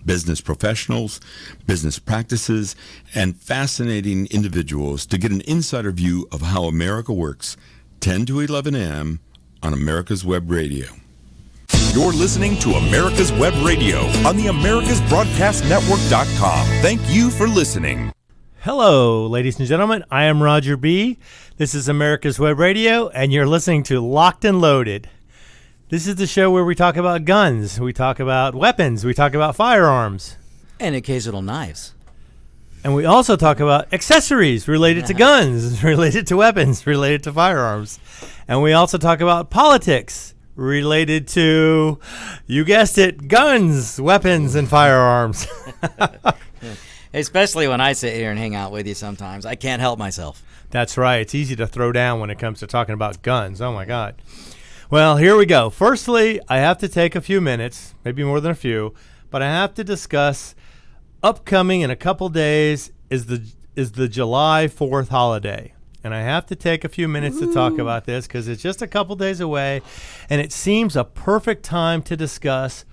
business professionals, business practices, and fascinating individuals to get an insider view of how America works. 10 to 11 a.m. on America's Web Radio. You're listening to America's Web Radio on the AmericasBroadcastNetwork.com. Thank you for listening. Hello, ladies and gentlemen. I am Roger B. This is America's Web Radio, and you're listening to Locked and Loaded. This is the show where we talk about guns, we talk about weapons, we talk about firearms. And occasional knives. And we also talk about accessories related to guns, related to weapons, related to firearms. And we also talk about politics related to, you guessed it, guns, weapons, and firearms. Especially when I sit here and hang out with you sometimes. I can't help myself. That's right. It's easy to throw down when it comes to talking about guns. Oh, my God. Well, here we go. Firstly, I have to take a few minutes, maybe more than a few, but I have to discuss upcoming in a couple days is the July 4th holiday. And I have to take a few minutes to talk about this because it's just a couple days away, and it seems a perfect time to discuss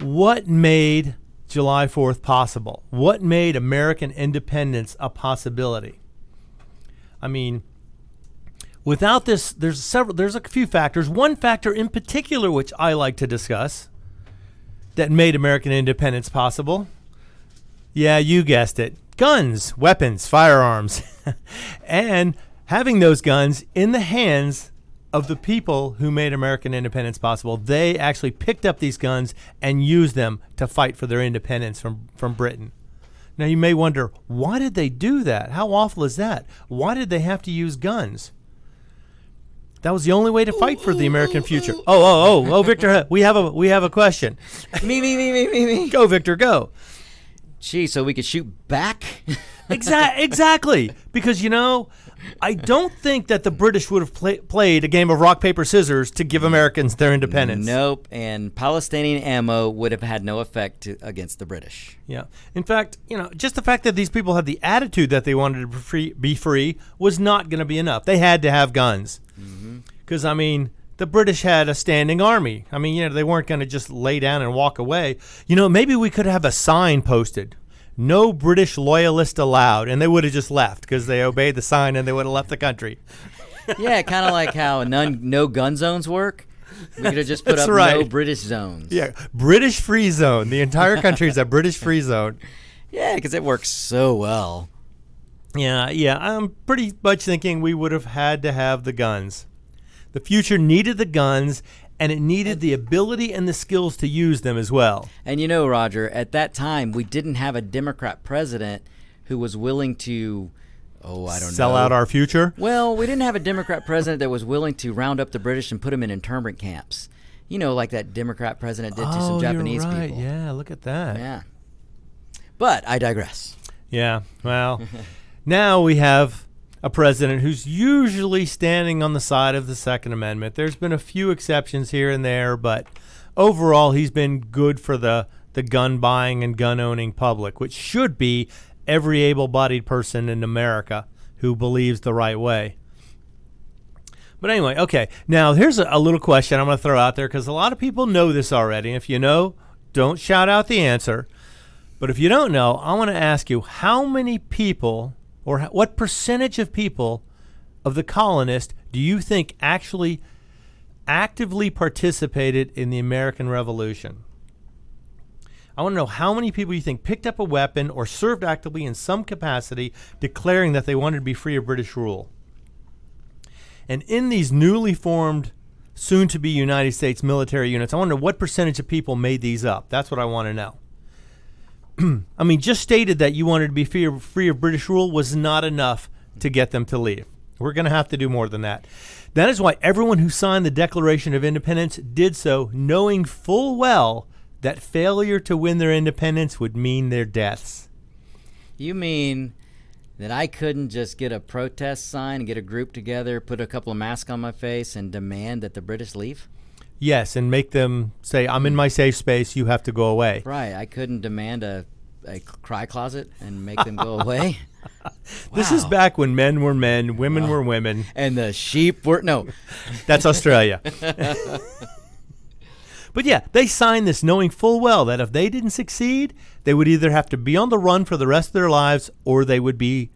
what made July 4th possible. What made American independence a possibility? I mean, without this, there's a few factors. One factor in particular, which I like to discuss, that made American independence possible. Yeah, you guessed it. Guns, weapons, firearms. And having those guns in the hands of the people who made American independence possible. They actually picked up these guns and used them to fight for their independence from Britain. Now, you may wonder, why did they do that? How awful is that? Why did they have to use guns? That was the only way to fight for the American future. Oh, Victor, we have a question. Me. Go, Victor, go. Gee, so we could shoot back? Exactly. Because, I don't think that the British would have played a game of rock, paper, scissors to give Americans their independence. Nope. And Palestinian ammo would have had no effect against the British. Yeah. In fact, just the fact that these people had the attitude that they wanted to be free was not going to be enough. They had to have guns. Because, the British had a standing army. They weren't going to just lay down and walk away. Maybe we could have a sign posted. No British loyalist allowed, and they would have just left because they obeyed the sign and they would have left the country. Yeah, kind of like how no gun zones work. We could have just put up no British zones. Yeah, British free zone. The entire country is a British free zone. Yeah, because it works so well. Yeah, I'm pretty much thinking we would have had to have the guns. The future needed the guns, and it needed the ability and the skills to use them as well. And Roger, at that time, we didn't have a Democrat president who was willing to, sell out our future? Well, we didn't have a Democrat president that was willing to round up the British and put them in internment camps. Like that Democrat president did to some Japanese you're right. people. Yeah, look at that. Yeah. But I digress. Yeah, well, now we have a president who's usually standing on the side of the Second Amendment. There's been a few exceptions here and there, but overall he's been good for the gun buying and gun owning public, which should be every able-bodied person in America who believes the right way. But anyway, okay. Now here's a little question I'm going to throw out there because a lot of people know this already. If you know, don't shout out the answer. But if you don't know, I want to ask you, how many people or what percentage of people of the colonists do you think actually actively participated in the American Revolution? I want to know how many people you think picked up a weapon or served actively in some capacity declaring that they wanted to be free of British rule. And in these newly formed, soon-to-be United States military units, I wonder what percentage of people made these up. That's what I want to know. Just stated that you wanted to be free of British rule was not enough to get them to leave. We're going to have to do more than that. That is why everyone who signed the Declaration of Independence did so knowing full well that failure to win their independence would mean their deaths. You mean that I couldn't just get a protest sign and get a group together, put a couple of masks on my face, and demand that the British leave? Yes, and make them say, I'm in my safe space, you have to go away. Right, I couldn't demand a cry closet and make them go away. This is back when men were men, women were women. And the sheep were, no. That's Australia. But yeah, they signed this knowing full well that if they didn't succeed, they would either have to be on the run for the rest of their lives or they would be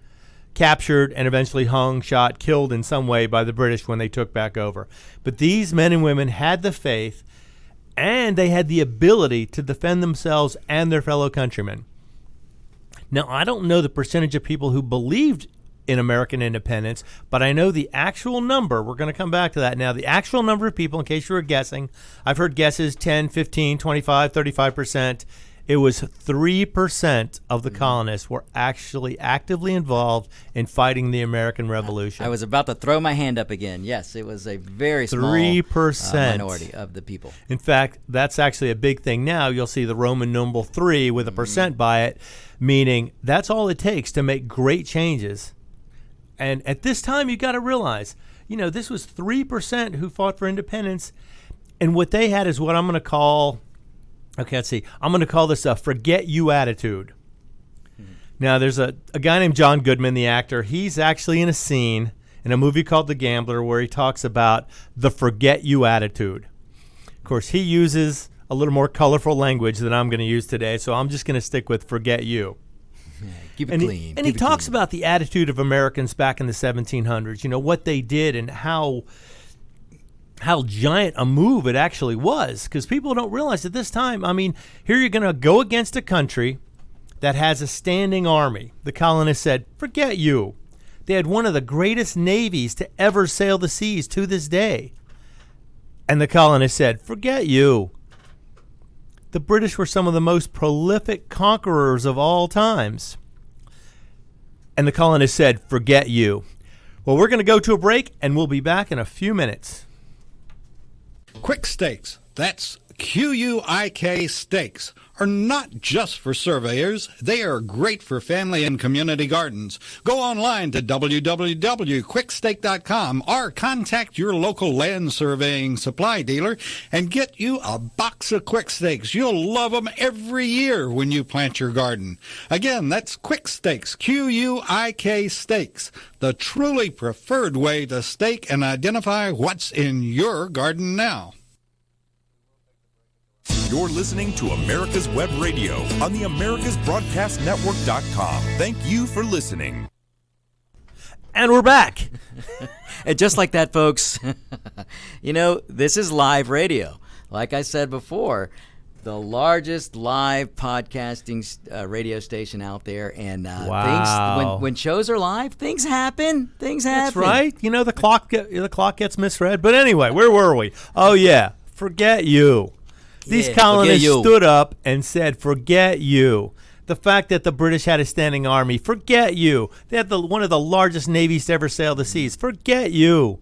captured and eventually hung, shot, killed in some way by the British when they took back over. But these men and women had the faith and they had the ability to defend themselves and their fellow countrymen. Now, I don't know the percentage of people who believed in American independence, but I know the actual number. We're going to come back to that now. The actual number of people, in case you were guessing, I've heard guesses 10, 15, 25, 35%. It was 3% of the colonists were actually actively involved in fighting the American Revolution. I was about to throw my hand up again. Yes, it was a very small 3% minority of the people. In fact, that's actually a big thing now. You'll see the Roman numeral 3 with a percent by it, meaning that's all it takes to make great changes. And at this time, you got to realize, this was 3% who fought for independence. And what they had is what I'm going to call, I'm going to call this a forget you attitude. Now, there's a guy named John Goodman, the actor. He's actually in a scene in a movie called The Gambler where he talks about the forget you attitude. Of course, he uses a little more colorful language than I'm going to use today, so I'm just going to stick with forget you. Keep it clean. And he talks about the attitude of Americans back in the 1700s, what they did and how giant a move it actually was, because people don't realize at this time, here you're going to go against a country that has a standing army. The colonists said, forget you. They had one of the greatest navies to ever sail the seas to this day. And the colonists said, forget you. The British were some of the most prolific conquerors of all times. And the colonists said, forget you. Well, we're going to go to a break, and we'll be back in a few minutes. Quick Stakes, that's Q-U-I-K Stakes, are not just for surveyors. They are great for family and community gardens. Go online to www.quickstake.com or contact your local land surveying supply dealer and get you a box of Quick Stakes. You'll love them every year when you plant your garden. Again, that's Quick Stakes, Q-U-I-K Stakes, the truly preferred way to stake and identify what's in your garden now. You're listening to America's Web Radio on the AmericasBroadcastNetwork.com. Thank you for listening. And we're back. And just like that, folks, this is live radio. Like I said before, the largest live podcasting radio station out there. And wow. when shows are live, things happen. That's right. The clock gets misread. But anyway, where were we? Oh, yeah. Forget you. These colonists stood up and said, forget you. The fact that the British had a standing army, forget you. They had one of the largest navies to ever sail the seas, forget you.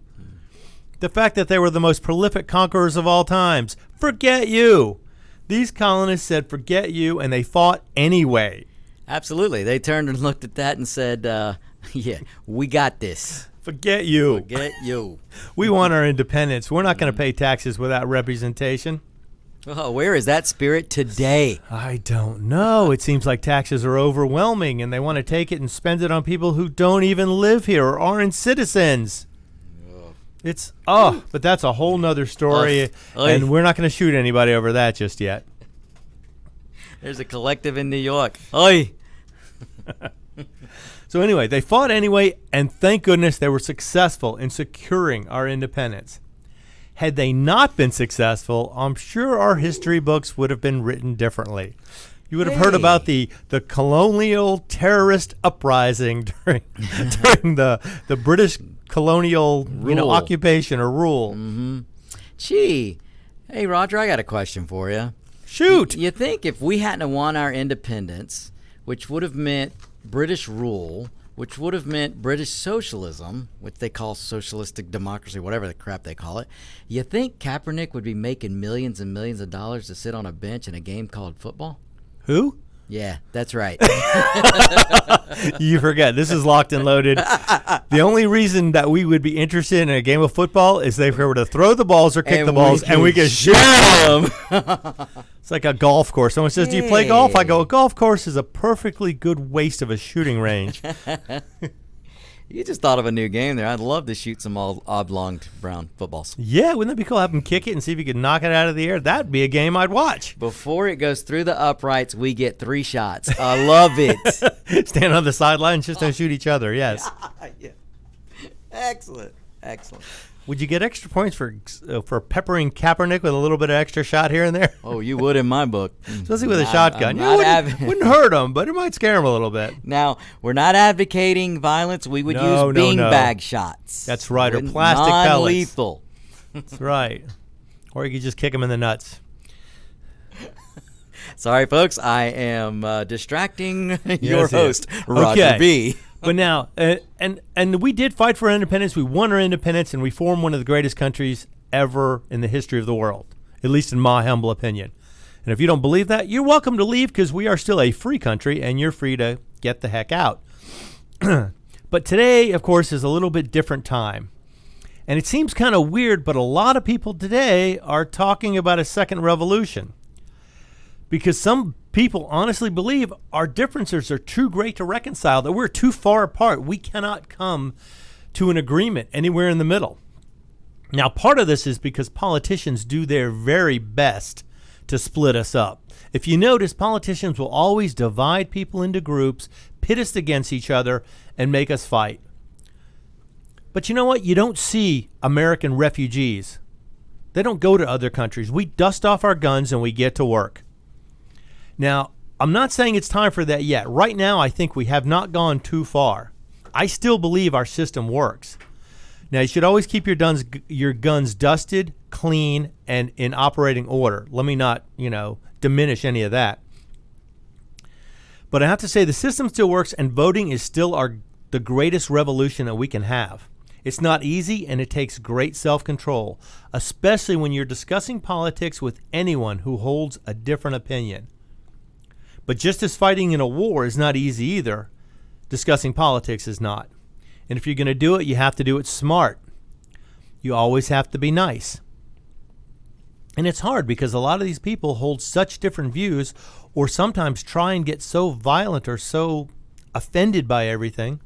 The fact that they were the most prolific conquerors of all times, forget you. These colonists said, forget you, and they fought anyway. Absolutely. They turned and looked at that and said, yeah, we got this. Forget you. Forget you. We want our independence. We're not going to pay taxes without representation. Oh, where is that spirit today? I don't know. It seems like taxes are overwhelming, and they want to take it and spend it on people who don't even live here or aren't citizens. But that's a whole nother story, and we're not going to shoot anybody over that just yet. There's a collective in New York. Oi! So anyway, they fought anyway, and thank goodness they were successful in securing our independence. Had they not been successful, I'm sure our history books would have been written differently. You would have heard about the colonial terrorist uprising during the British colonial occupation or rule. Mm-hmm. Gee, hey Roger, I got a question for you. Shoot! You think if we hadn't won our independence, which would have meant British rule, which would have meant British socialism, which they call socialistic democracy, whatever the crap they call it, you think Kaepernick would be making millions and millions of dollars to sit on a bench in a game called football? Who? Yeah, that's right. You forget. This is locked and loaded. The only reason that we would be interested in a game of football is if we were to throw the balls or kick the balls and we could shoot them. It's like a golf course. Someone says, do you play golf? I go, a golf course is a perfectly good waste of a shooting range. You just thought of a new game there. I'd love to shoot some oblong brown footballs. Yeah, wouldn't that be cool? Have him kick it and see if he could knock it out of the air. That'd be a game I'd watch. Before it goes through the uprights, we get 3 shots. I love it. Stand on the sidelines, just don't shoot each other. Yes. Yeah. Excellent. Would you get extra points for peppering Kaepernick with a little bit of extra shot here and there? Oh, you would in my book. Especially with a shotgun. I'm Wouldn't hurt him, but it might scare him a little bit. Now, we're not advocating violence. We would use beanbag shots. That's right, or plastic pellets. Non-lethal. That's right. Or you could just kick him in the nuts. Sorry, folks. I am distracting your host, Roger B. But now, and we did fight for independence. We won our independence, and we formed one of the greatest countries ever in the history of the world, at least in my humble opinion. And if you don't believe that, you're welcome to leave, because we are still a free country, and you're free to get the heck out. But today, of course, is a little bit different time. And it seems kind of weird, but a lot of people today are talking about a second revolution, because some people honestly believe our differences are too great to reconcile, that we're too far apart. We cannot come to an agreement anywhere in the middle. Now, part of this is because politicians do their very best to split us up. If you notice, politicians will always divide people into groups, pit us against each other, and make us fight. But you know what? You don't see American refugees. They don't go to other countries. We dust off our guns and we get to work. Now, I'm not saying it's time for that yet. Right now, I think we have not gone too far. I still believe our system works. Now, you should always keep your guns dusted, clean, and in operating order. Let me not, diminish any of that. But I have to say the system still works, and voting is still the greatest revolution that we can have. It's not easy, and it takes great self-control, especially when you're discussing politics with anyone who holds a different opinion. But just as fighting in a war is not easy either, discussing politics is not. And if you're going to do it, you have to do it smart. You always have to be nice. And it's hard because a lot of these people hold such different views, or sometimes try and get so violent or so offended by everything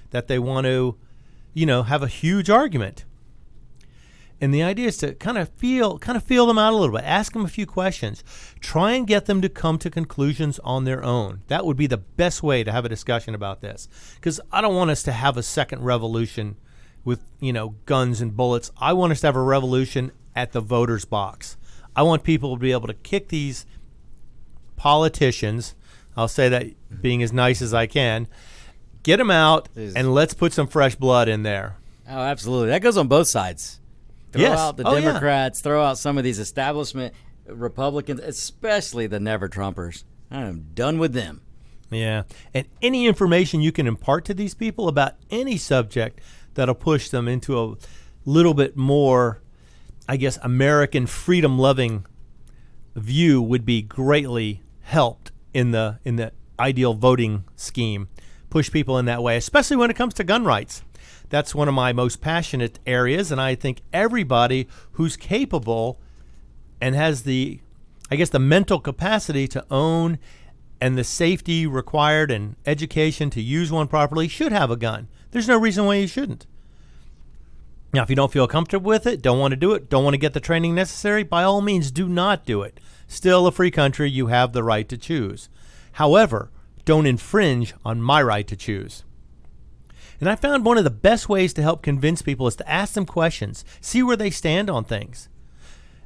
that they want to, have a huge argument. And the idea is to kind of feel them out a little bit. Ask them a few questions. Try and get them to come to conclusions on their own. That would be the best way to have a discussion about this. Because I don't want us to have a second revolution with, guns and bullets. I want us to have a revolution at the voters' box. I want people to be able to kick these politicians, I'll say that being as nice as I can, get them out, and let's put some fresh blood in there. Oh, absolutely. That goes on both sides. Throw out the Democrats, throw out some of these establishment Republicans, especially the never-Trumpers. I am done with them. Yeah. And any information you can impart to these people about any subject that'll push them into a little bit more, I guess, American freedom-loving view would be greatly helped in the ideal voting scheme. Push people in that way, especially when it comes to gun rights. That's one of my most passionate areas, and I think everybody who's capable and has the mental capacity to own and the safety required and education to use one properly should have a gun. There's no reason why you shouldn't. Now, if you don't feel comfortable with it, don't want to do it, don't want to get the training necessary, by all means, do not do it. Still a free country, you have the right to choose. However, don't infringe on my right to choose. And I found one of the best ways to help convince people is to ask them questions, see where they stand on things.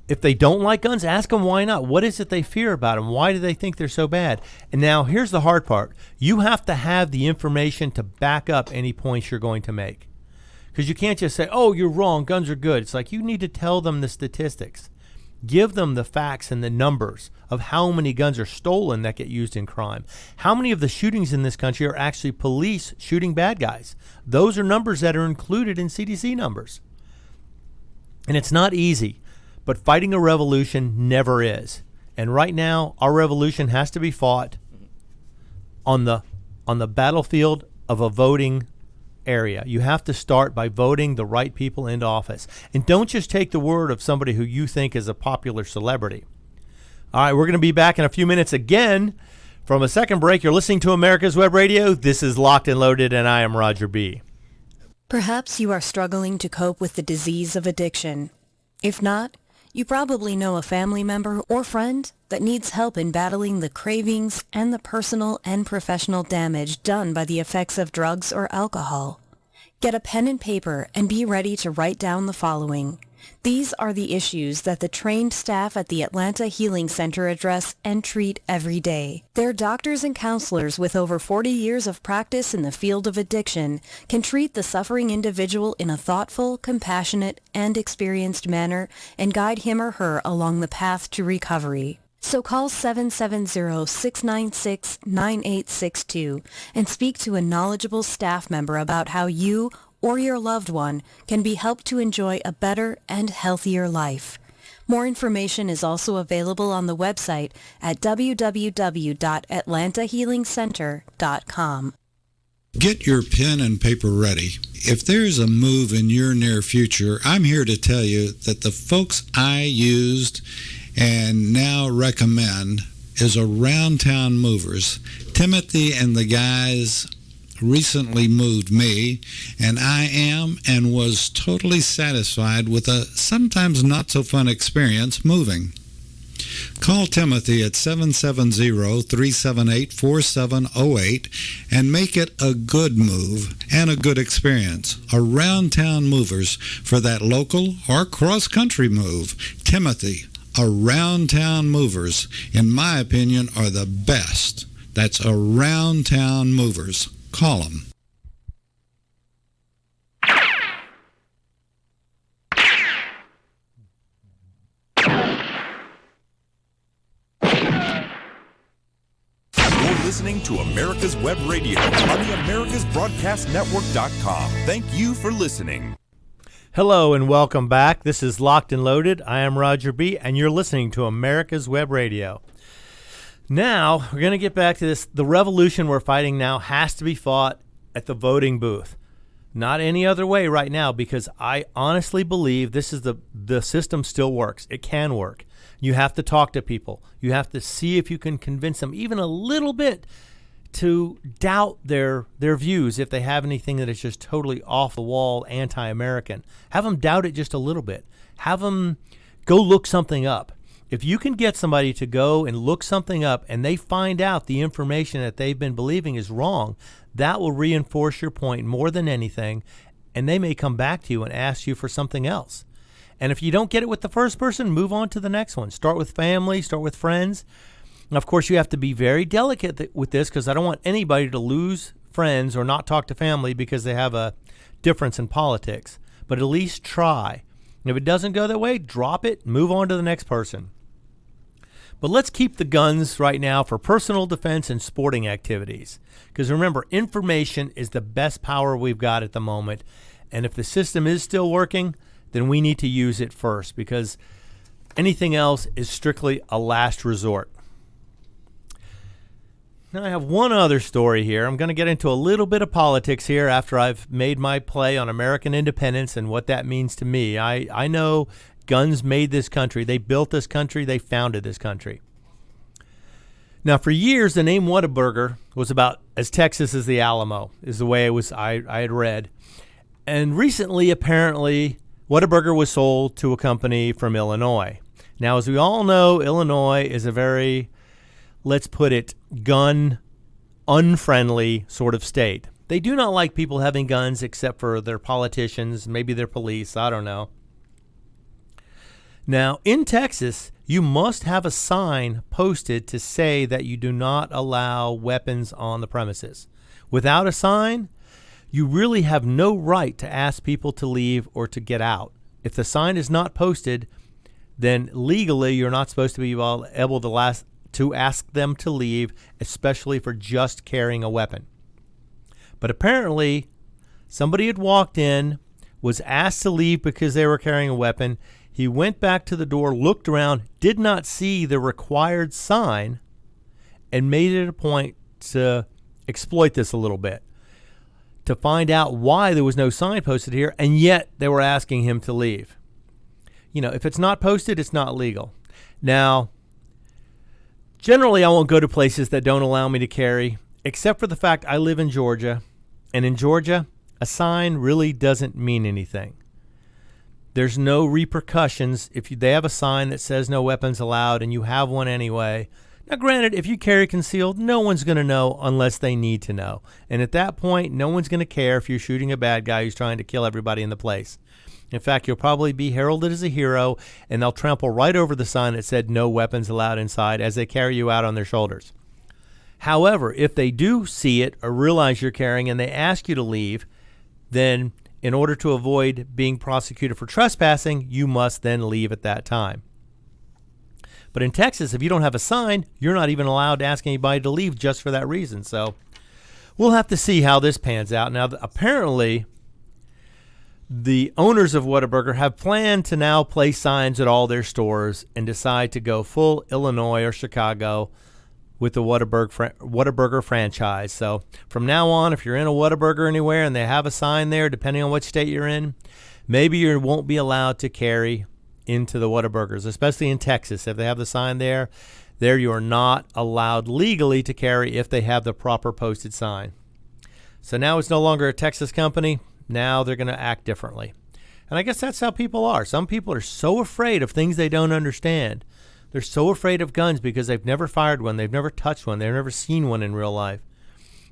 If they don't like guns, ask them why not. What is it they fear about them? Why do they think they're so bad? And now here's the hard part. You have to have the information to back up any points you're going to make. Because you can't just say, oh, you're wrong, guns are good. It's like you need to tell them the statistics. Give them the facts and the numbers of how many guns are stolen that get used in crime. How many of the shootings in this country are actually police shooting bad guys? Those are numbers that are included in CDC numbers. And it's not easy, but fighting a revolution never is. And right now, our revolution has to be fought on the battlefield of a voting area. You have to start by voting the right people into office. And don't just take the word of somebody who you think is a popular celebrity. All right, we're going to be back in a few minutes again from a second break. You're listening to America's Web Radio. This is Locked and Loaded, and I am Roger B. Perhaps you are struggling to cope with the disease of addiction. If not, you probably know a family member or friend that needs help in battling the cravings and the personal and professional damage done by the effects of drugs or alcohol. Get a pen and paper and be ready to write down the following. These are the issues that the trained staff at the Atlanta Healing Center address and treat every day. Their doctors and counselors with over 40 years of practice in the field of addiction can treat the suffering individual in a thoughtful, compassionate, and experienced manner and guide him or her along the path to recovery. So call 770-696-9862 and speak to a knowledgeable staff member about how you or your loved one can be helped to enjoy a better and healthier life. More information is also available on the website at www.atlantahealingcenter.com. Get your pen and paper ready. If there's a move in your near future, I'm here to tell you that the folks I used and now recommend is Around Town Movers. Timothy and the guys recently moved me, and I am and was totally satisfied with a sometimes not so fun experience moving. Call Timothy at 770-378-4708 and make it a good move and a good experience. Around Town Movers for that local or cross-country move. Timothy, Around Town Movers, in my opinion, are the best. That's Around Town Movers. Call them. You're listening to America's Web Radio on the AmericasBroadcastNetwork.com. Thank you for listening. Hello and welcome back. This is Locked and Loaded. I am Roger B., and you're listening to America's Web Radio. Now, we're going to get back to this. The revolution we're fighting now has to be fought at the voting booth. Not any other way right now, because I honestly believe this is the system still works. It can work. You have to talk to people. You have to see if you can convince them even a little bit to doubt their views if they have anything that is just totally off the wall anti-American. Have them doubt it just a little bit. Have them go look something up. If you can get somebody to go and look something up and they find out the information that they've been believing is wrong, that will reinforce your point more than anything, and they may come back to you and ask you for something else. And if you don't get it with the first person, move on to the next one. Start with family, start with friends. Now, of course, you have to be very delicate with this, because I don't want anybody to lose friends or not talk to family because they have a difference in politics. But at least try. And if it doesn't go that way, drop it, move on to the next person. But let's keep the guns right now for personal defense and sporting activities. Because remember, information is the best power we've got at the moment. And if the system is still working, then we need to use it first, because anything else is strictly a last resort. Now, I have one other story here. I'm going to get into a little bit of politics here after I've made my play on American independence and what that means to me. I know guns made this country. They built this country. They founded this country. Now, for years, the name Whataburger was about as Texas as the Alamo, is the way I had read. And recently, apparently, Whataburger was sold to a company from Illinois. Now, as we all know, Illinois is a very, let's put it, gun-unfriendly sort of state. They do not like people having guns except for their politicians, maybe their police, I don't know. Now, in Texas, you must have a sign posted to say that you do not allow weapons on the premises. Without a sign, you really have no right to ask people to leave or to get out. If the sign is not posted, then legally you're not supposed to be able to ask them to leave, especially for just carrying a weapon. But apparently, somebody had walked in, was asked to leave because they were carrying a weapon. He went back to the door, looked around, did not see the required sign, and made it a point to exploit this a little bit, to find out why there was no sign posted here, and yet they were asking him to leave. You know, if it's not posted, it's not legal. Now, generally, I won't go to places that don't allow me to carry, except for the fact I live in Georgia. And in Georgia, a sign really doesn't mean anything. There's no repercussions if they have a sign that says no weapons allowed and you have one anyway. Now, granted, if you carry concealed, no one's going to know unless they need to know. And at that point, no one's going to care if you're shooting a bad guy who's trying to kill everybody in the place. In fact, you'll probably be heralded as a hero, and they'll trample right over the sign that said no weapons allowed inside as they carry you out on their shoulders. However, if they do see it or realize you're carrying and they ask you to leave, then in order to avoid being prosecuted for trespassing, you must then leave at that time. But in Texas, if you don't have a sign, you're not even allowed to ask anybody to leave just for that reason. So we'll have to see how this pans out. Now, apparently, the owners of Whataburger have planned to now place signs at all their stores and decide to go full Illinois or Chicago with the Whataburger franchise. So from now on, if you're in a Whataburger anywhere and they have a sign there, depending on what state you're in, maybe you won't be allowed to carry into the Whataburgers, especially in Texas. If they have the sign there you are not allowed legally to carry if they have the proper posted sign. So now it's no longer a Texas company. Now they're going to act differently. And I guess that's how people are. Some people are so afraid of things they don't understand. They're so afraid of guns because they've never fired one, they've never touched one, they've never seen one in real life.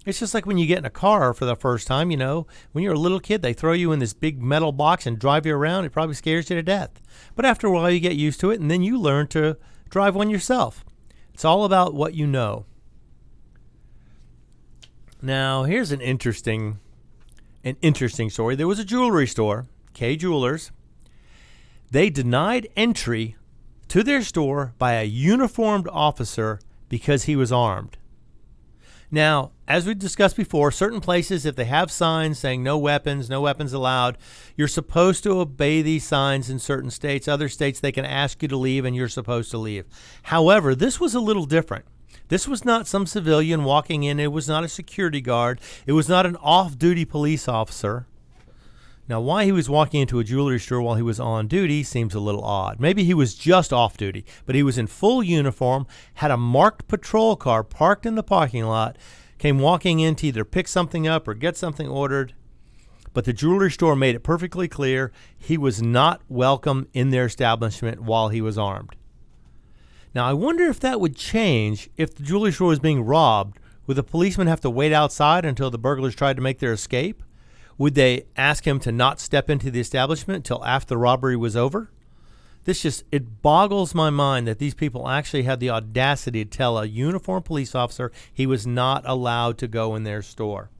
It's just like when you get in a car for the first time, when you're a little kid, they throw you in this big metal box and drive you around. It probably scares you to death. But after a while, you get used to it, and then you learn to drive one yourself. It's all about what you know. Now, here's an interesting story. There was a jewelry store, Kay Jewelers. They denied entry to their store by a uniformed officer because he was armed. Now, as we discussed before, certain places, if they have signs saying no weapons allowed, you're supposed to obey these signs in certain states. Other states, they can ask you to leave and you're supposed to leave. However, this was a little different. This was not some civilian walking in. It was not a security guard. It was not an off-duty police officer. Now, why he was walking into a jewelry store while he was on duty seems a little odd. Maybe he was just off duty, but he was in full uniform, had a marked patrol car parked in the parking lot, came walking in to either pick something up or get something ordered. But the jewelry store made it perfectly clear he was not welcome in their establishment while he was armed. Now, I wonder if that would change if the jewelry store was being robbed. Would the policeman have to wait outside until the burglars tried to make their escape? Would they ask him to not step into the establishment until after the robbery was over? It boggles my mind that these people actually had the audacity to tell a uniformed police officer he was not allowed to go in their store.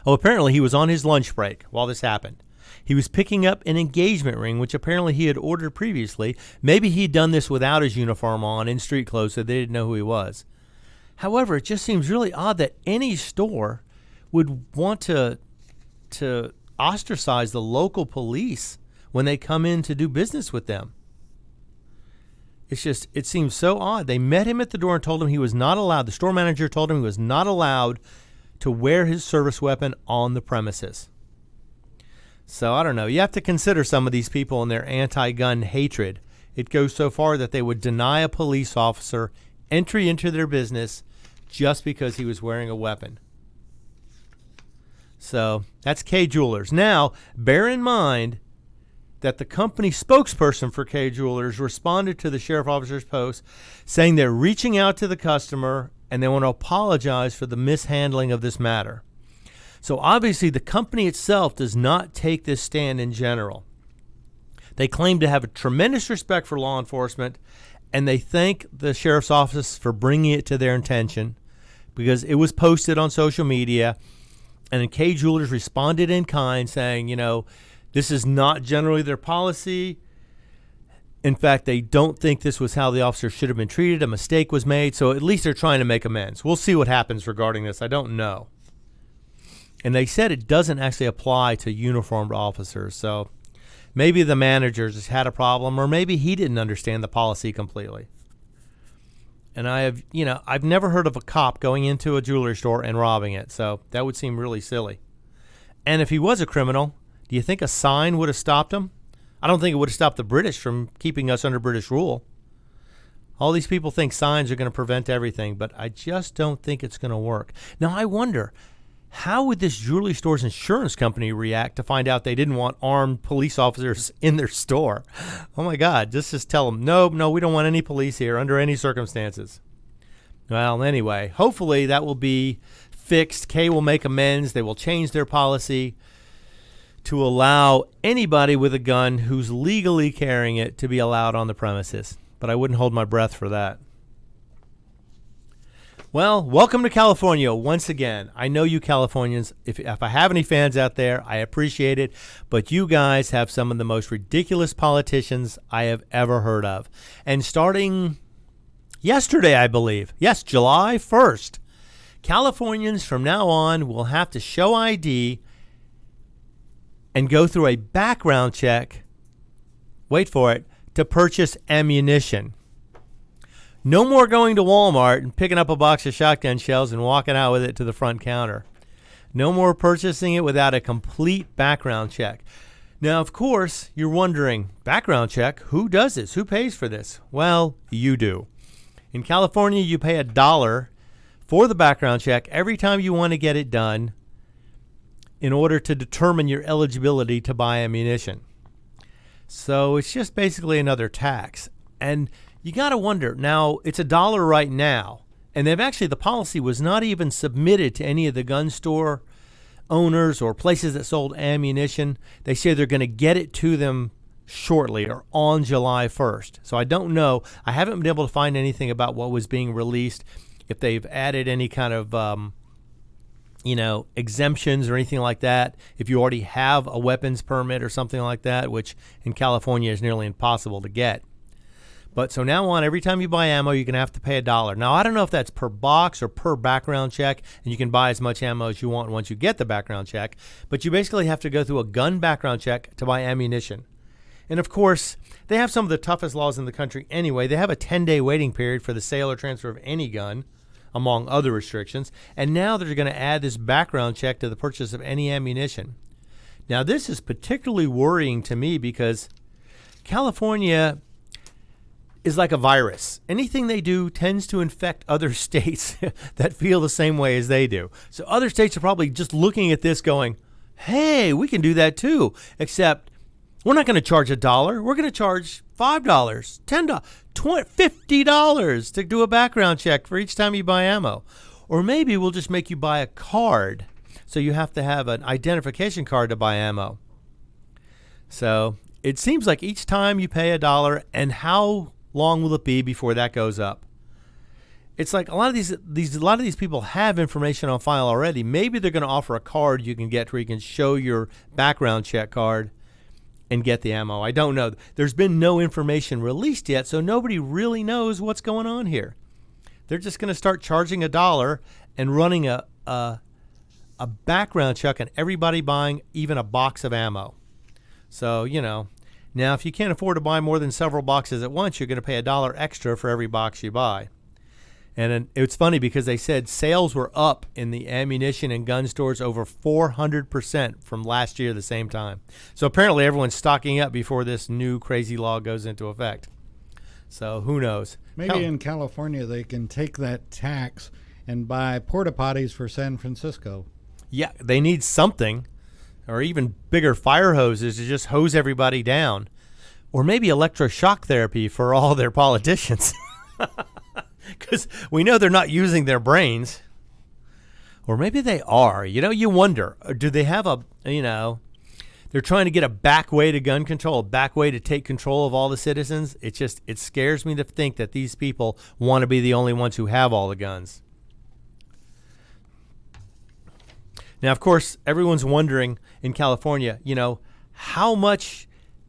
Oh, apparently he was on his lunch break while this happened. He was picking up an engagement ring, which apparently he had ordered previously. Maybe he'd done this without his uniform on, in street clothes, so they didn't know who he was. However, it just seems really odd that any store would want to ostracize the local police when they come in to do business with them. It seems so odd. They met him at the door and told him he was not allowed. The store manager told him he was not allowed to wear his service weapon on the premises. So I don't know. You have to consider some of these people and their anti-gun hatred. It goes so far that they would deny a police officer entry into their business just because he was wearing a weapon. So that's Kay Jewelers. Now, bear in mind that the company spokesperson for Kay Jewelers responded to the sheriff officer's post saying they're reaching out to the customer and they want to apologize for the mishandling of this matter. So obviously the company itself does not take this stand in general. They claim to have a tremendous respect for law enforcement, and they thank the sheriff's office for bringing it to their attention because it was posted on social media. And then Kay Jewelers responded in kind saying, this is not generally their policy. In fact, they don't think this was how the officer should have been treated. A mistake was made. So at least they're trying to make amends. We'll see what happens regarding this. I don't know. And they said it doesn't actually apply to uniformed officers. So maybe the manager just had a problem, or maybe he didn't understand the policy completely. And I've never heard of a cop going into a jewelry store and robbing it. So that would seem really silly. And if he was a criminal, do you think a sign would have stopped him? I don't think it would have stopped the British from keeping us under British rule. All these people think signs are going to prevent everything, but I just don't think it's going to work. Now, I wonder, how would this jewelry store's insurance company react to find out they didn't want armed police officers in their store? Oh my God, just tell them, no, we don't want any police here under any circumstances. Well, anyway, hopefully that will be fixed. Kay will make amends. They will change their policy to allow anybody with a gun who's legally carrying it to be allowed on the premises. But I wouldn't hold my breath for that. Well, welcome to California once again. I know you Californians, if I have any fans out there, I appreciate it. But you guys have some of the most ridiculous politicians I have ever heard of. And starting yesterday, I believe, yes, July 1st, Californians from now on will have to show ID and go through a background check, wait for it, to purchase ammunition. No more going to Walmart and picking up a box of shotgun shells and walking out with it to the front counter. No more purchasing it without a complete background check. Now, of course, you're wondering, background check? Who does this? Who pays for this? Well, you do. In California, you pay $1 for the background check every time you want to get it done in order to determine your eligibility to buy ammunition. So it's just basically another tax. And you got to wonder, now it's $1 right now, and the policy was not even submitted to any of the gun store owners or places that sold ammunition. They say they're going to get it to them shortly or on July 1st. So I don't know. I haven't been able to find anything about what was being released, if they've added any kind of, exemptions or anything like that. If you already have a weapons permit or something like that, which in California is nearly impossible to get. But so now on, every time you buy ammo, you're going to have to pay $1. Now, I don't know if that's per box or per background check, and you can buy as much ammo as you want once you get the background check. But you basically have to go through a gun background check to buy ammunition. And, of course, they have some of the toughest laws in the country anyway. They have a 10-day waiting period for the sale or transfer of any gun, among other restrictions. And now they're going to add this background check to the purchase of any ammunition. Now, this is particularly worrying to me because California is like a virus. Anything they do tends to infect other states that feel the same way as they do. So other states are probably just looking at this going, hey, we can do that too, except we're not going to charge $1. We're going to charge $5, $10, $20, $50 to do a background check for each time you buy ammo. Or maybe we'll just make you buy a card, so you have to have an identification card to buy ammo. So it seems like each time you pay $1, and how long will it be before that goes up? It's like a lot of these people have information on file already. Maybe they're going to offer a card you can get where you can show your background check card and get the ammo. I don't know. There's been no information released yet, so nobody really knows what's going on here. They're just going to start charging $1 and running a background check on everybody buying even a box of ammo. So, now if you can't afford to buy more than several boxes at once, you're going to pay $1 extra for every box you buy. And it's funny because they said sales were up in the ammunition and gun stores over 400% from last year the same time. So apparently everyone's stocking up before this new crazy law goes into effect. So who knows? Maybe in California they can take that tax and buy porta potties for San Francisco. Yeah, they need something, or even bigger fire hoses to just hose everybody down. Or maybe electroshock therapy for all their politicians. Because we know they're not using their brains. Or maybe they are. You wonder, do they have they're trying to get a back way to gun control, a back way to take control of all the citizens. It scares me to think that these people want to be the only ones who have all the guns. Now, of course, everyone's wondering in California, how much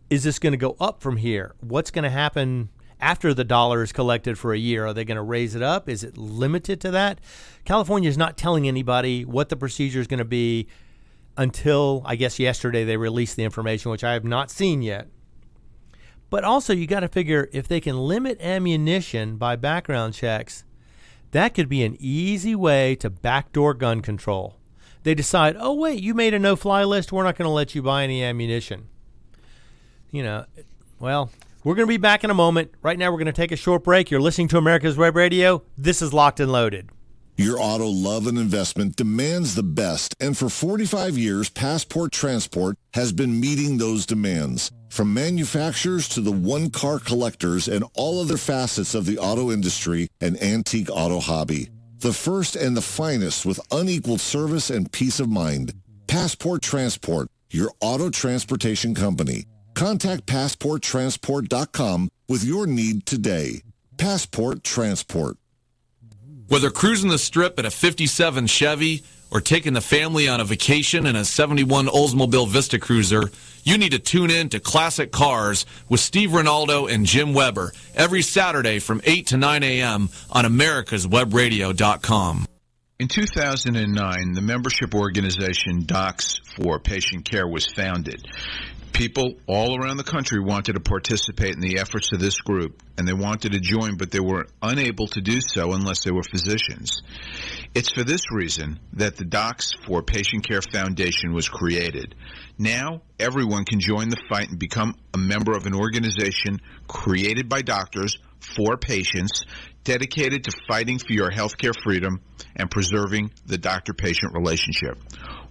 is this going to go up from here? What's going to happen after the $1 is collected for a year? Are they going to raise it up? Is it limited to that? California is not telling anybody what the procedure is going to be until, I guess, yesterday they released the information, which I have not seen yet. But also, you got to figure if they can limit ammunition by background checks, that could be an easy way to backdoor gun control. They decide, oh, wait, you made a no-fly list. We're not going to let you buy any ammunition. Well, we're going to be back in a moment. Right now, we're going to take a short break. You're listening to America's Web Radio. This is Locked and Loaded. Your auto love and investment demands the best, and for 45 years, Passport Transport has been meeting those demands. From manufacturers to the one-car collectors and all other facets of the auto industry and antique auto hobby. The first and the finest with unequaled service and peace of mind. Passport Transport, your auto transportation company. Contact PassportTransport.com with your need today. Passport Transport. Whether cruising the strip in a 57 Chevy or taking the family on a vacation in a 71 Oldsmobile Vista Cruiser, you need to tune in to Classic Cars with Steve Ronaldo and Jim Weber every Saturday from 8 to 9 a.m. on americaswebradio.com. In 2009, the membership organization Docs for Patient Care was founded. People all around the country wanted to participate in the efforts of this group, and they wanted to join, but they were unable to do so unless they were physicians. It's for this reason that the Docs for Patient Care Foundation was created. Now, everyone can join the fight and become a member of an organization created by doctors for patients, dedicated to fighting for your healthcare freedom and preserving the doctor-patient relationship.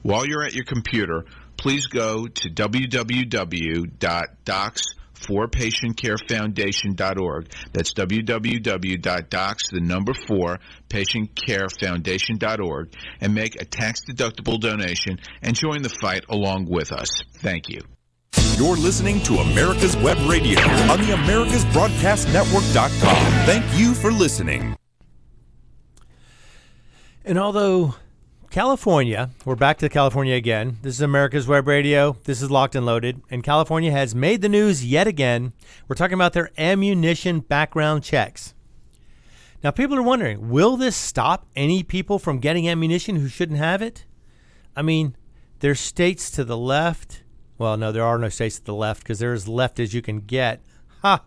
While you're at your computer, please go to www.docs4patientcarefoundation.org. That's www.docs4patientcarefoundation.org and make a tax-deductible donation and join the fight along with us. Thank you. You're listening to America's Web Radio on the AmericasBroadcastNetwork.com. Thank you for listening. And although California, we're back to California again. This is America's Web Radio. This is Locked and Loaded. And California has made the news yet again. We're talking about their ammunition background checks. Now, people are wondering, will this stop any people from getting ammunition who shouldn't have it? I mean, there's states to the left. Well, no, there are no states to the left because they're as left as you can get. Ha!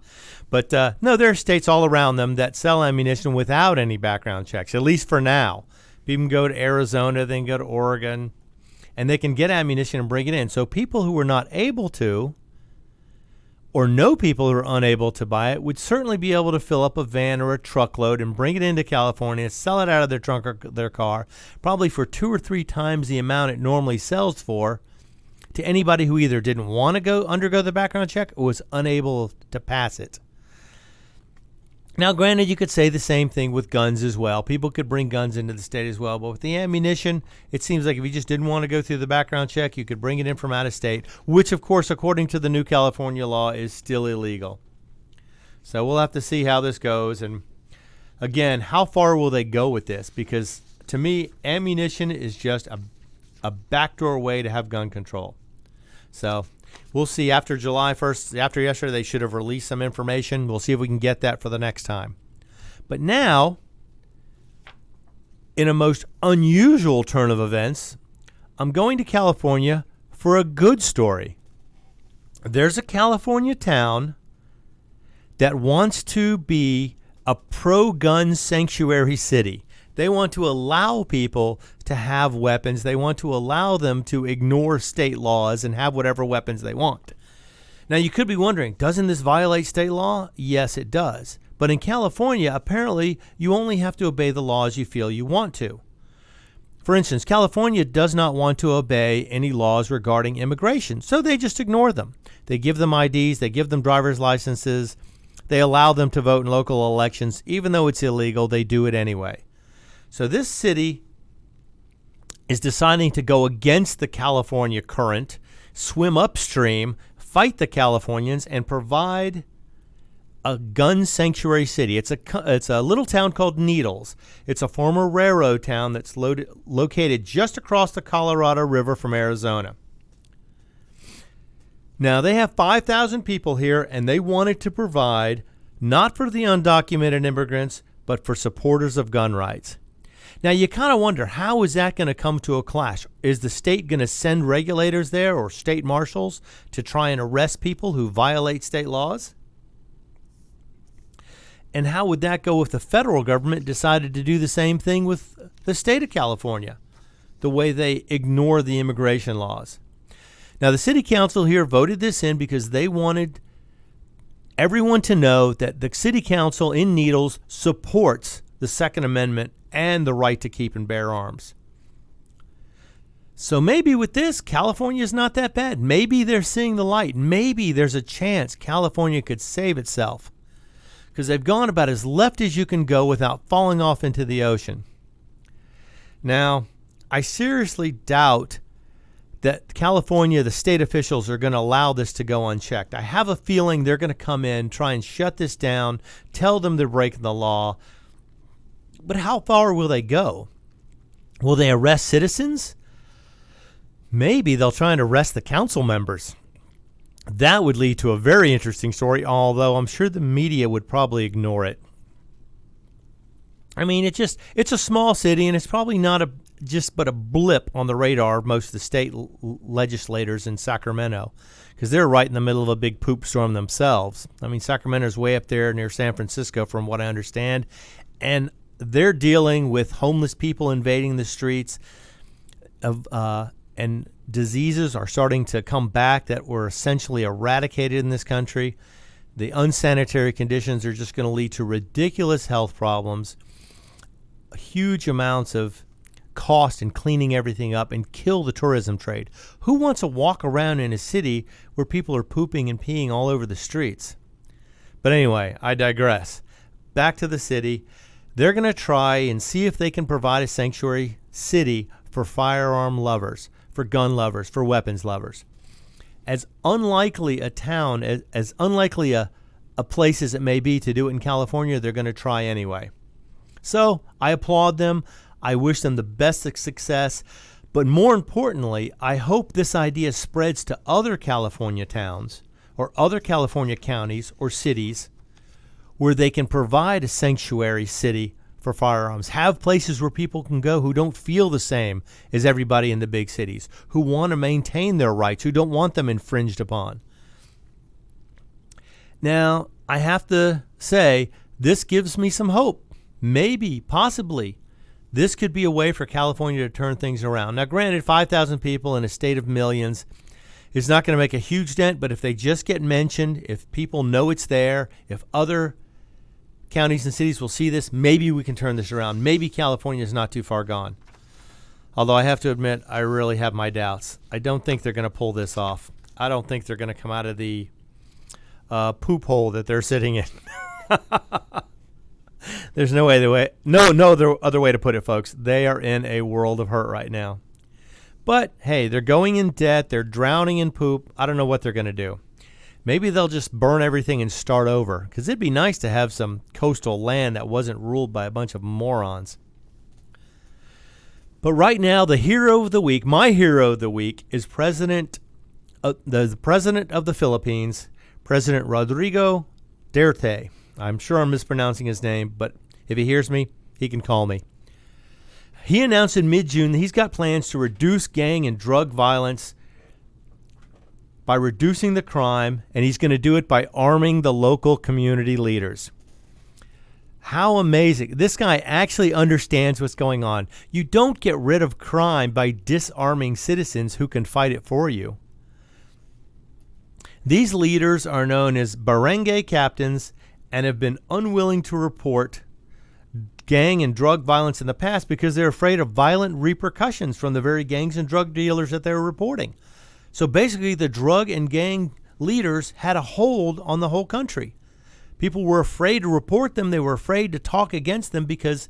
But no, there are states all around them that sell ammunition without any background checks, at least for now. People can go to Arizona, they can go to Oregon, and they can get ammunition and bring it in. So people who are not able to, or know people who are unable to buy it, would certainly be able to fill up a van or a truckload and bring it into California, sell it out of their trunk or their car, probably for 2 or 3 times the amount it normally sells for, to anybody who either didn't want to undergo the background check or was unable to pass it. Now, granted, you could say the same thing with guns as well. People could bring guns into the state as well. But with the ammunition, it seems like if you just didn't want to go through the background check, you could bring it in from out of state, which, of course, according to the new California law, is still illegal. So we'll have to see how this goes. And, again, how far will they go with this? Because, to me, ammunition is just a backdoor way to have gun control. So we'll see after July 1st. After yesterday, they should have released some information. We'll see if we can get that for the next time. But now, in a most unusual turn of events, I'm going to California for a good story. There's a California town that wants to be a pro-gun sanctuary city. They want to allow people to have weapons. They want to allow them to ignore state laws and have whatever weapons they want. Now, you could be wondering, doesn't this violate state law? Yes, it does. But in California, apparently, you only have to obey the laws you feel you want to. For instance, California does not want to obey any laws regarding immigration, so they just ignore them. They give them IDs, they give them driver's licenses, they allow them to vote in local elections. Even though it's illegal, they do it anyway. So this city is deciding to go against the California current, swim upstream, fight the Californians, and provide a gun sanctuary city. It's a little town called Needles. It's a former railroad town that's located just across the Colorado River from Arizona. Now, they have 5,000 people here, and they wanted to provide not for the undocumented immigrants, but for supporters of gun rights. Now, you kind of wonder, how is that going to come to a clash? Is the state going to send regulators there or state marshals to try and arrest people who violate state laws? And how would that go if the federal government decided to do the same thing with the state of California, the way they ignore the immigration laws? Now, the city council here voted this in because they wanted everyone to know that the city council in Needles supports the Second Amendment and the right to keep and bear arms. So maybe with this, California is not that bad. Maybe they're seeing the light. Maybe there's a chance California could save itself, because they've gone about as left as you can go without falling off into the ocean. Now, I seriously doubt that California, the state officials, are going to allow this to go unchecked. I have a feeling they're going to come in, try and shut this down, tell them they're breaking the law. But how far will they go? Will they arrest citizens? Maybe they'll try and arrest the council members. That would lead to a very interesting story, although I'm sure the media would probably ignore it. I mean, it's a small city, and it's probably not but a blip on the radar of most of the state legislators in Sacramento, because they're right in the middle of a big poop storm themselves. I mean, Sacramento's way up there near San Francisco, from what I understand, and they're dealing with homeless people invading the streets, and diseases are starting to come back that were essentially eradicated in this country. The unsanitary conditions are just going to lead to ridiculous health problems, huge amounts of cost in cleaning everything up, and kill the tourism trade. Who wants to walk around in a city where people are pooping and peeing all over the streets? But anyway, I digress. Back to the city. They're going to try and see if they can provide a sanctuary city for firearm lovers, for gun lovers, for weapons lovers. As unlikely a town, as unlikely a place as it may be to do it in California, they're going to try anyway. So I applaud them. I wish them the best of success. But more importantly, I hope this idea spreads to other California towns or other California counties or cities where they can provide a sanctuary city for firearms. Have places where people can go who don't feel the same as everybody in the big cities, who want to maintain their rights, who don't want them infringed upon. Now, I have to say, this gives me some hope. Maybe, possibly, this could be a way for California to turn things around. Now, granted, 5,000 people in a state of millions is not going to make a huge dent, but if they just get mentioned, if people know it's there, if other counties and cities will see this, maybe we can turn this around. Maybe California is not too far gone. Although I have to admit, I really have my doubts. I don't think they're going to pull this off. I don't think they're going to come out of the poop hole that they're sitting in. There's no other way to put it, folks. They are in a world of hurt right now. But, hey, they're going in debt. They're drowning in poop. I don't know what they're going to do. Maybe they'll just burn everything and start over, because it'd be nice to have some coastal land that wasn't ruled by a bunch of morons. But right now, the hero of the week, my hero of the week, is the president of the Philippines, President Rodrigo Duterte. I'm sure I'm mispronouncing his name, but if he hears me, he can call me. He announced in mid-June that he's got plans to reduce gang and drug violence by reducing the crime, and he's going to do it by arming the local community leaders. How amazing. This guy actually understands what's going on. You don't get rid of crime by disarming citizens who can fight it for you. These leaders are known as barangay captains and have been unwilling to report gang and drug violence in the past because they're afraid of violent repercussions from the very gangs and drug dealers that they're reporting. So basically, the drug and gang leaders had a hold on the whole country. People were afraid to report them. They were afraid to talk against them because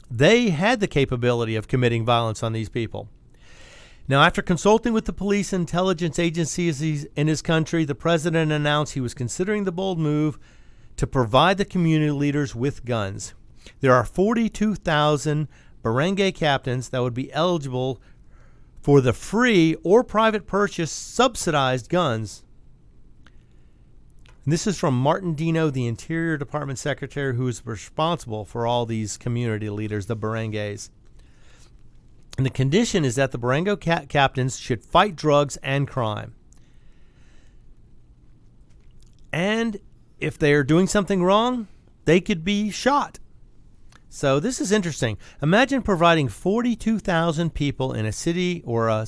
they had the capability of committing violence on these people. Now, after consulting with the police and intelligence agencies in his country, the president announced he was considering the bold move to provide the community leaders with guns. There are 42,000 barangay captains that would be eligible for the free or private purchase subsidized guns. And this is from Martin Dino, the Interior Department Secretary, who is responsible for all these community leaders, the barangays. And the condition is that the barangay captains should fight drugs and crime. And if they are doing something wrong, they could be shot. So this is interesting. Imagine providing 42,000 people in a city or a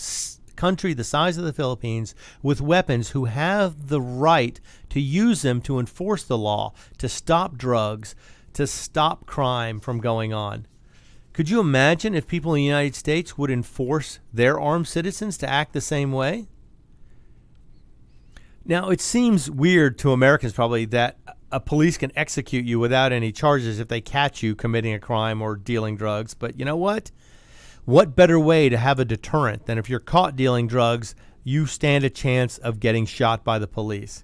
country the size of the Philippines with weapons who have the right to use them to enforce the law, to stop drugs, to stop crime from going on. Could you imagine if people in the United States would enforce their armed citizens to act the same way? Now, it seems weird to Americans probably that a police can execute you without any charges if they catch you committing a crime or dealing drugs. But you know what? What better way to have a deterrent than if you're caught dealing drugs, you stand a chance of getting shot by the police?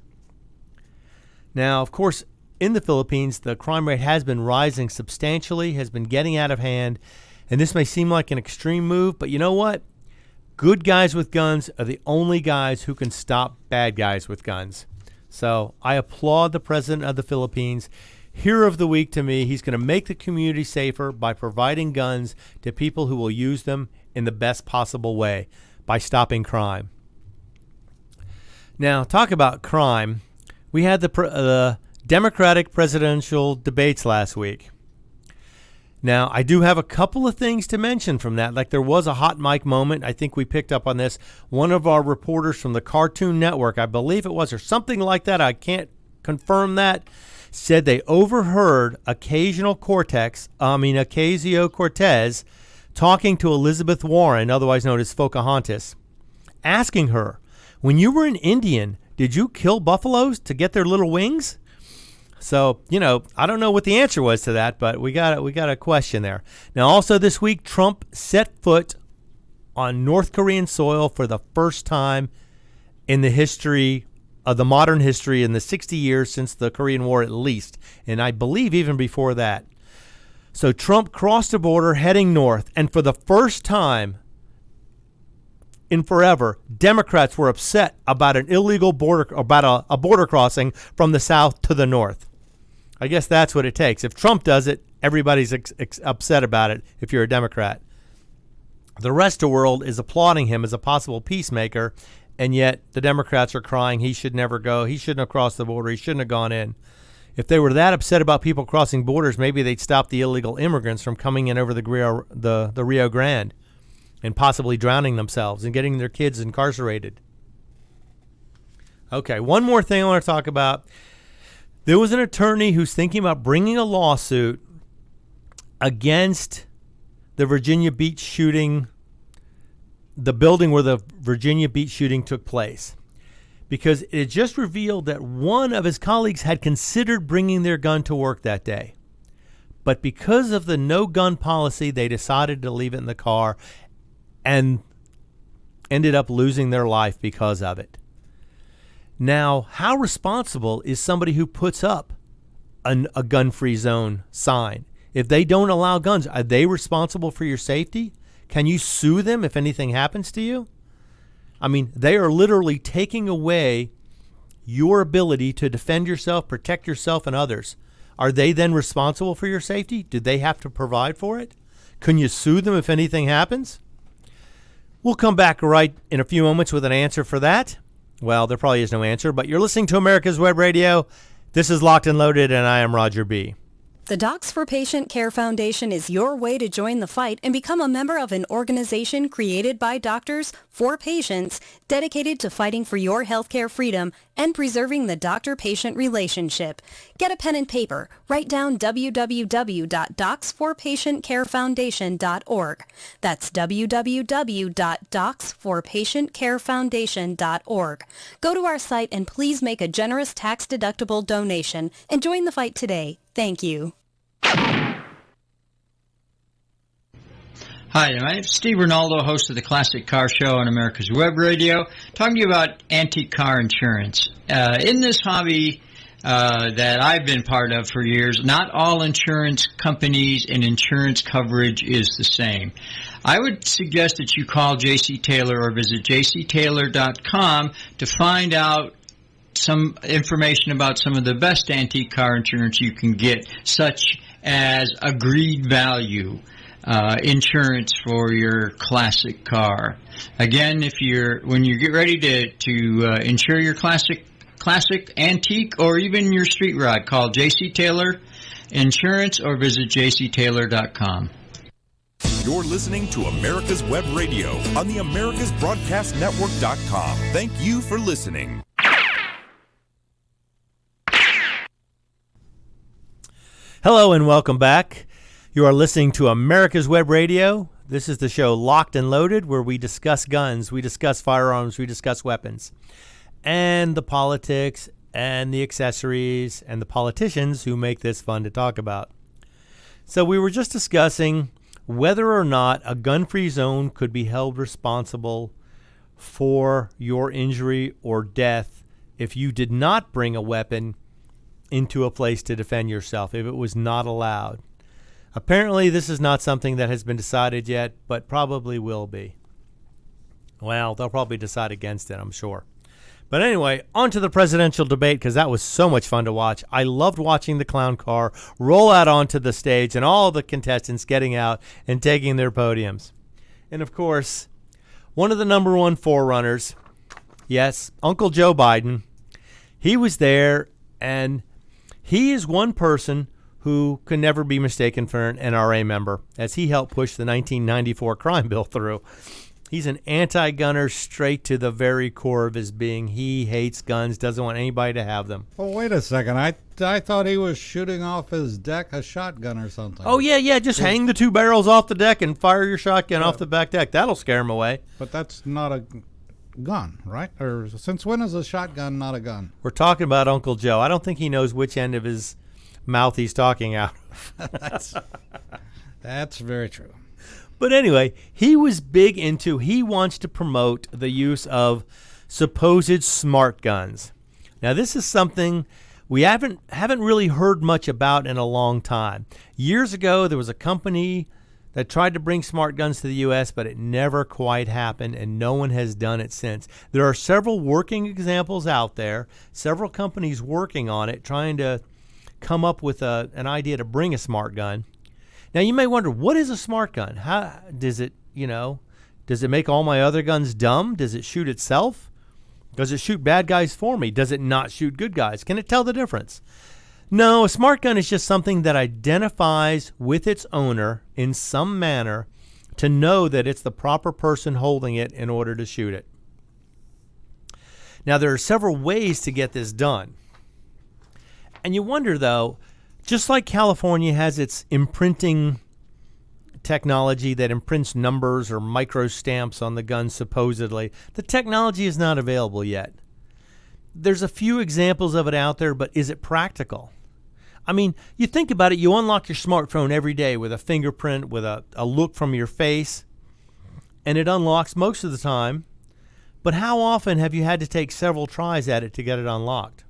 Now, of course, in the Philippines, the crime rate has been rising substantially, has been getting out of hand, and this may seem like an extreme move, but you know what? Good guys with guns are the only guys who can stop bad guys with guns. So I applaud the president of the Philippines. Hero of the week to me. He's going to make the community safer by providing guns to people who will use them in the best possible way by stopping crime. Now, talk about crime. We had the Democratic presidential debates last week. Now, I do have a couple of things to mention from that. Like there was a hot mic moment. I think we picked up on this. One of our reporters from the Cartoon Network, I believe it was, or something like that, I can't confirm that, said they overheard Ocasio-Cortez talking to Elizabeth Warren, otherwise known as Pocahontas, asking her, when you were an Indian, did you kill buffaloes to get their little wings? So, I don't know what the answer was to that, but we got a question there. Now, also this week, Trump set foot on North Korean soil for the first time in the history of the modern history in the 60 years since the Korean War at least, and I believe even before that. So Trump crossed the border heading north, and for the first time in forever, Democrats were upset about an illegal border, about a border crossing from the south to the north. I guess that's what it takes. If Trump does it, everybody's upset about it if you're a Democrat. The rest of the world is applauding him as a possible peacemaker, and yet the Democrats are crying he should never go. He shouldn't have crossed the border. He shouldn't have gone in. If they were that upset about people crossing borders, maybe they'd stop the illegal immigrants from coming in over the Rio Grande and possibly drowning themselves and getting their kids incarcerated. Okay, one more thing I want to talk about. There was an attorney who's thinking about bringing a lawsuit against the Virginia Beach shooting, the building where the Virginia Beach shooting took place, because it just revealed that one of his colleagues had considered bringing their gun to work that day. But because of the no-gun policy, they decided to leave it in the car and ended up losing their life because of it. Now, how responsible is somebody who puts up a gun-free zone sign? If they don't allow guns, are they responsible for your safety? Can you sue them if anything happens to you? I mean, they are literally taking away your ability to defend yourself, protect yourself and others. Are they then responsible for your safety? Do they have to provide for it? Can you sue them if anything happens? We'll come back right in a few moments with an answer for that. Well, there probably is no answer, but you're listening to America's Web Radio. This is Locked and Loaded, and I am Roger B. The Docs for Patient Care Foundation is your way to join the fight and become a member of an organization created by doctors for patients dedicated to fighting for your healthcare freedom and preserving the doctor-patient relationship. Get a pen and paper. Write down www.docsforpatientcarefoundation.org. That's www.docsforpatientcarefoundation.org. Go to our site and please make a generous tax-deductible donation and join the fight today. Thank you. Hi, my name is Steve Ronaldo, host of the Classic Car Show on America's Web Radio, talking to you about antique car insurance. In this hobby that I've been part of for years, not all insurance companies and insurance coverage is the same. I would suggest that you call J.C. Taylor or visit jctaylor.com to find out some information about some of the best antique car insurance you can get, such as agreed value insurance for your classic car. Again, when you get ready to insure your classic, antique, or even your street rod, call J.C. Taylor Insurance or visit jctaylor.com. You're listening to America's Web Radio on the AmericasBroadcastNetwork.com. Thank you for listening. Hello and welcome back. You are listening to America's Web Radio. This is the show Locked and Loaded, where we discuss guns, we discuss firearms, we discuss weapons, and the politics and the accessories and the politicians who make this fun to talk about. So we were just discussing whether or not a gun-free zone could be held responsible for your injury or death if you did not bring a weapon into a place to defend yourself, if it was not allowed. Apparently, this is not something that has been decided yet, but probably will be. Well, they'll probably decide against it, I'm sure. But anyway, on to the presidential debate, because that was so much fun to watch. I loved watching the clown car roll out onto the stage and all the contestants getting out and taking their podiums. And of course, one of the number one forerunners, yes, Uncle Joe Biden, he was there, and he is one person who can never be mistaken for an NRA member, as he helped push the 1994 crime bill through. He's an anti-gunner straight to the very core of his being. He hates guns, doesn't want anybody to have them. Well, wait a second. I thought he was shooting off his deck a shotgun or something. Oh, yeah. Just hang the two barrels off the deck and fire your shotgun off the back deck. That'll scare him away. But that's not a gun, right? Or since when is a shotgun not a gun? We're talking about Uncle Joe. I don't think he knows which end of his mouth he's talking out. That's very true. But anyway, he was big into, he wants to promote the use of supposed smart guns. Now, this is something we haven't really heard much about in a long time. Years ago, there was a company that tried to bring smart guns to the U.S., but it never quite happened, and no one has done it since. There are several working examples out there, several companies working on it, trying to come up with an idea to bring a smart gun. Now, you may wonder, what is a smart gun? How does it, does it make all my other guns dumb? Does it shoot itself? Does it shoot bad guys for me? Does it not shoot good guys? Can it tell the difference? No, a smart gun is just something that identifies with its owner in some manner to know that it's the proper person holding it in order to shoot it. Now, there are several ways to get this done. And you wonder, though, just like California has its imprinting technology that imprints numbers or micro stamps on the gun supposedly, the technology is not available yet. There's a few examples of it out there, but is it practical? I mean, you think about it, you unlock your smartphone every day with a fingerprint, with a look from your face, and it unlocks most of the time. But how often have you had to take several tries at it to get it unlocked?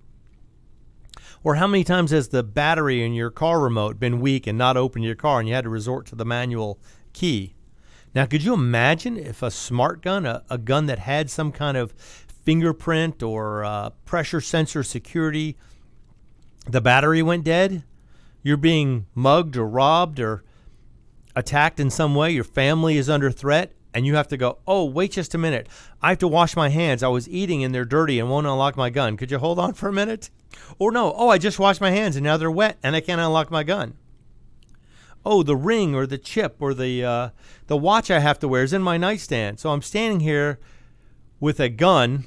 Or how many times has the battery in your car remote been weak and not open your car and you had to resort to the manual key? Now, could you imagine if a smart gun, a gun that had some kind of fingerprint or pressure sensor security, the battery went dead? You're being mugged or robbed or attacked in some way. Your family is under threat. And you have to go, oh, wait just a minute. I have to wash my hands. I was eating and they're dirty and won't unlock my gun. Could you hold on for a minute? Or no, oh, I just washed my hands and now they're wet and I can't unlock my gun. Oh, the ring or the chip or the watch I have to wear is in my nightstand. So I'm standing here with a gun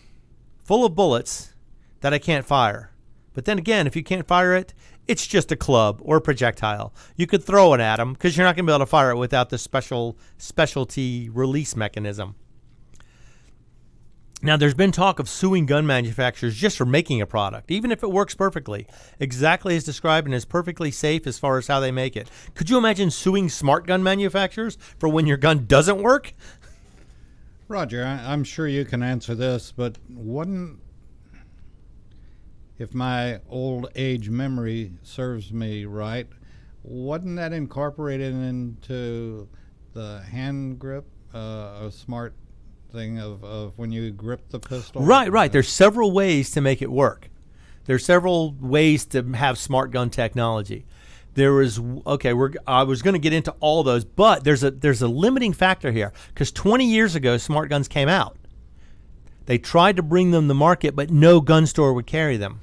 full of bullets that I can't fire. But then again, if you can't fire it, it's just a club or a projectile. You could throw it at them because you're not going to be able to fire it without the specialty release mechanism. Now, there's been talk of suing gun manufacturers just for making a product, even if it works perfectly, exactly as described and is perfectly safe as far as how they make it. Could you imagine suing smart gun manufacturers for when your gun doesn't work? Roger, I'm sure you can answer this, but if my old age memory serves me right, wasn't that incorporated into the hand grip, a smart thing of when you grip the pistol? Right. There's several ways to make it work. There's several ways to have smart gun technology. I was going to get into all those, but there's a limiting factor here because 20 years ago, smart guns came out. They tried to bring them to market, but no gun store would carry them.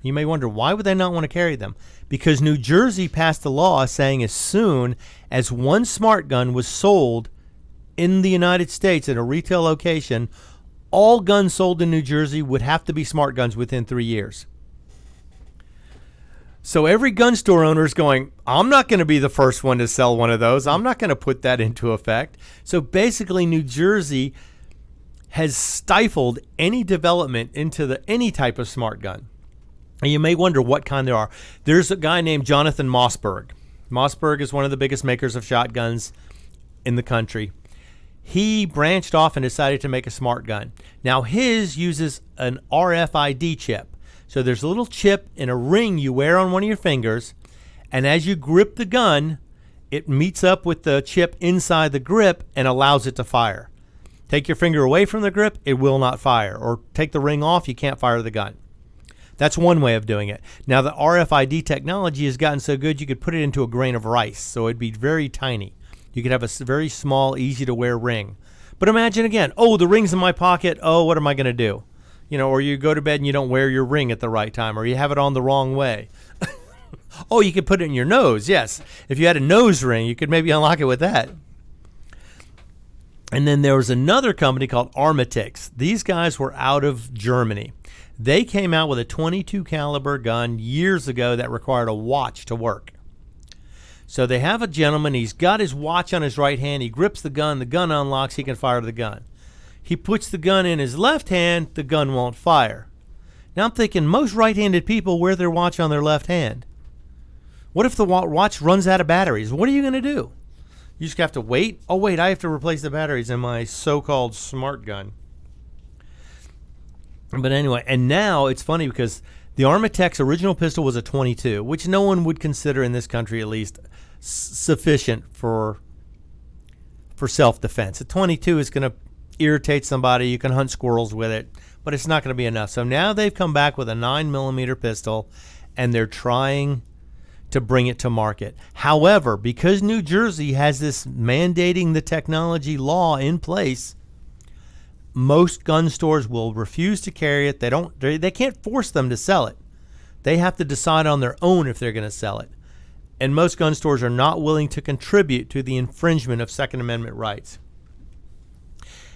You may wonder, why would they not want to carry them? Because New Jersey passed a law saying as soon as one smart gun was sold in the United States at a retail location, all guns sold in New Jersey would have to be smart guns within 3 years. So every gun store owner is going, I'm not going to be the first one to sell one of those. I'm not going to put that into effect. So basically, New Jersey has stifled any development into any type of smart gun. And you may wonder what kind there are. There's a guy named Jonathan Mossberg. Mossberg is one of the biggest makers of shotguns in the country. He branched off and decided to make a smart gun. Now his uses an RFID chip. So there's a little chip in a ring you wear on one of your fingers, and as you grip the gun, it meets up with the chip inside the grip and allows it to fire. Take your finger away from the grip, it will not fire. Or take the ring off, you can't fire the gun. That's one way of doing it. Now the RFID technology has gotten so good you could put it into a grain of rice, so it'd be very tiny. You could have a very small, easy-to-wear ring. But imagine again, the ring's in my pocket, what am I going to do? Or you go to bed and you don't wear your ring at the right time, or you have it on the wrong way. You could put it in your nose, yes. If you had a nose ring, you could maybe unlock it with that. And then there was another company called Armatix. These guys were out of Germany. They came out with a .22 caliber gun years ago that required a watch to work. So they have a gentleman, he's got his watch on his right hand, he grips the gun unlocks, he can fire the gun. He puts the gun in his left hand, the gun won't fire. Now I'm thinking most right-handed people wear their watch on their left hand. What if the watch runs out of batteries? What are you going to do? You just have to wait? Oh, wait, I have to replace the batteries in my so-called smart gun. But anyway, and now it's funny because the Armatix original pistol was a .22, which no one would consider in this country at least sufficient for self-defense. A .22 is going to irritate somebody. You can hunt squirrels with it, but it's not going to be enough. So now they've come back with a 9mm pistol, and they're trying to bring it to market. However, because New Jersey has this mandating the technology law in place, most gun stores will refuse to carry it. They can't force them to sell it. They have to decide on their own if they're going to sell it. And most gun stores are not willing to contribute to the infringement of Second Amendment rights.